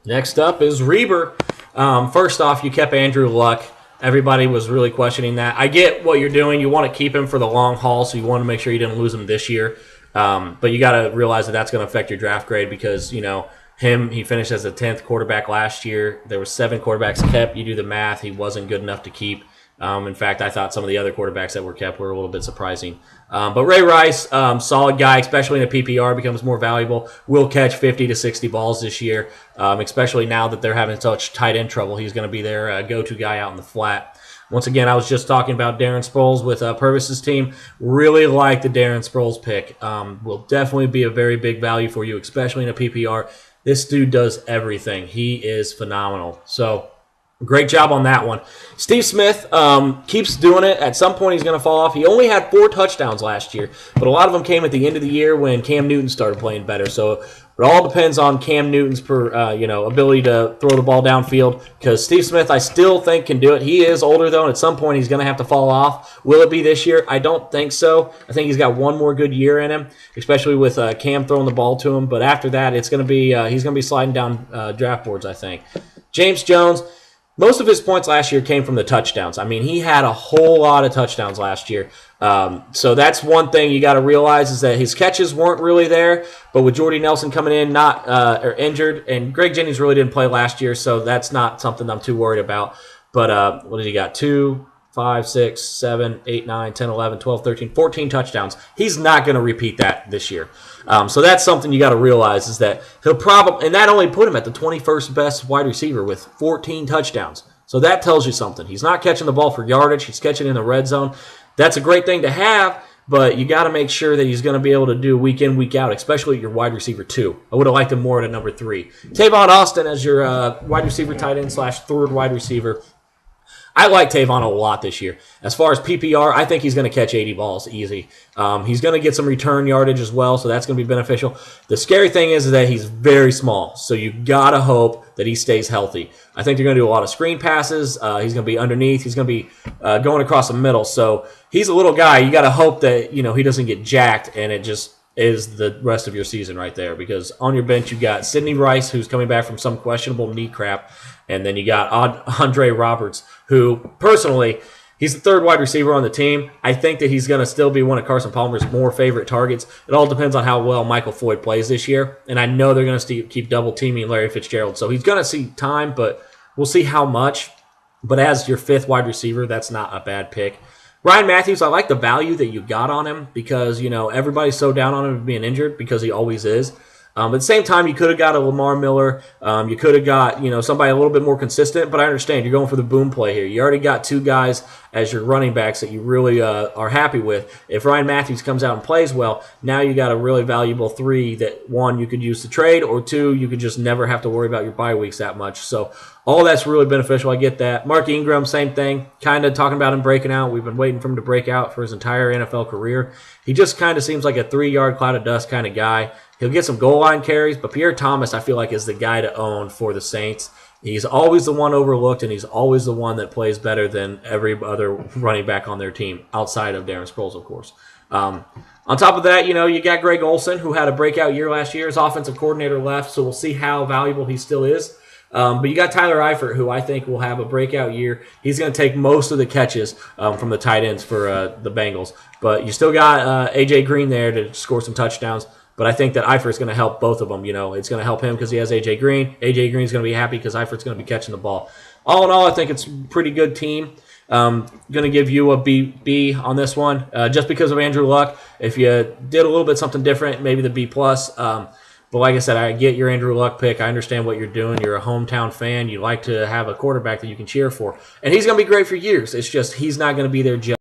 Next up is Reber. First off, you kept Andrew Luck. Everybody was really questioning that. I get what you're doing. You want to keep him for the long haul, so you want to make sure you didn't lose him this year. But you got to realize that that's going to affect your draft grade because, he finished as the 10th quarterback last year. There were 7 quarterbacks kept. You do the math. He wasn't good enough to keep. In fact, I thought some of the other quarterbacks that were kept were a little bit surprising. But Ray Rice, solid guy, especially in a PPR, becomes more valuable. Will catch 50 to 60 balls this year, especially now that they're having such tight end trouble. He's going to be their go-to guy out in the flat. Once again, I was just talking about Darren Sproles with Purvis's team. Really like the Darren Sproles pick. Will definitely be a very big value for you, especially in a PPR. This dude does everything. He is phenomenal. So, great job on that one. Steve Smith keeps doing it. At some point, he's going to fall off. He only had 4 touchdowns last year, but a lot of them came at the end of the year when Cam Newton started playing better. So it all depends on Cam Newton's ability to throw the ball downfield. Because Steve Smith, I still think can do it. He is older though, and at some point he's going to have to fall off. Will it be this year? I don't think so. I think he's got one more good year in him, especially with Cam throwing the ball to him. But after that, it's going to be he's going to be sliding down draft boards. I think. James Jones. Most of his points last year came from the touchdowns. I mean, he had a whole lot of touchdowns last year. So that's one thing you got to realize is that his catches weren't really there. But with Jordy Nelson coming in not or injured, and Greg Jennings really didn't play last year, so that's not something I'm too worried about. But what did he got? 2, 5, 6, 7, 8, 9, 10, 11, 12, 13, 14 touchdowns. He's not going to repeat that this year. So that's something you got to realize is that he'll probably, and that only put him at the 21st best wide receiver with 14 touchdowns. So that tells you something. He's not catching the ball for yardage. He's catching in the red zone. That's a great thing to have, but you got to make sure that he's going to be able to do week in, week out, especially at your wide receiver 2. I would have liked him more at number 3. Tavon Austin as your wide receiver tight end / third wide receiver. I like Tavon a lot this year. As far as PPR, I think he's going to catch 80 balls easy. He's going to get some return yardage as well, so that's going to be beneficial. The scary thing is that he's very small, so you got to hope that he stays healthy. I think they're going to do a lot of screen passes. He's going to be underneath. He's going to be going across the middle. So he's a little guy. You got to hope that he doesn't get jacked and it just is the rest of your season right there. Because on your bench, you got Sidney Rice, who's coming back from some questionable knee crap. And then you got Andre Roberts, who, personally, he's the third wide receiver on the team. I think that he's going to still be one of Carson Palmer's more favorite targets. It all depends on how well Michael Floyd plays this year. And I know they're going to keep double-teaming Larry Fitzgerald. So he's going to see time, but we'll see how much. But as your 5th wide receiver, that's not a bad pick. Ryan Matthews, I like the value that you got on him because, everybody's so down on him being injured because he always is. At the same time, you could have got a Lamar Miller. You could have got, somebody a little bit more consistent. But I understand you're going for the boom play here. You already got 2 guys as your running backs that you really are happy with. If Ryan Matthews comes out and plays well, now you got a really valuable 3 that, 1, you could use to trade, or 2, you could just never have to worry about your bye weeks that much. So all that's really beneficial. I get that. Mark Ingram, same thing. Kind of talking about him breaking out. We've been waiting for him to break out for his entire NFL career. He just kind of seems like a 3-yard cloud of dust kind of guy. He'll get some goal line carries, but Pierre Thomas, I feel like, is the guy to own for the Saints. He's always the one overlooked, and he's always the one that plays better than every other running back on their team, outside of Darren Sproles, of course. On top of that, you got Greg Olsen, who had a breakout year last year. His offensive coordinator left, so we'll see how valuable he still is. But you got Tyler Eifert, who I think will have a breakout year. He's going to take most of the catches from the tight ends for the Bengals. But you still got A.J. Green there to score some touchdowns. But I think that Eifert's going to help both of them. It's going to help him because he has A.J. Green. A.J. Green's going to be happy because Eifert's going to be catching the ball. All in all, I think it's a pretty good team. Going to give you a B on this one just because of Andrew Luck. If you did a little bit something different, maybe the B+. But like I said, I get your Andrew Luck pick. I understand what you're doing. You're a hometown fan. You like to have a quarterback that you can cheer for. And he's going to be great for years. It's just he's not going to be there just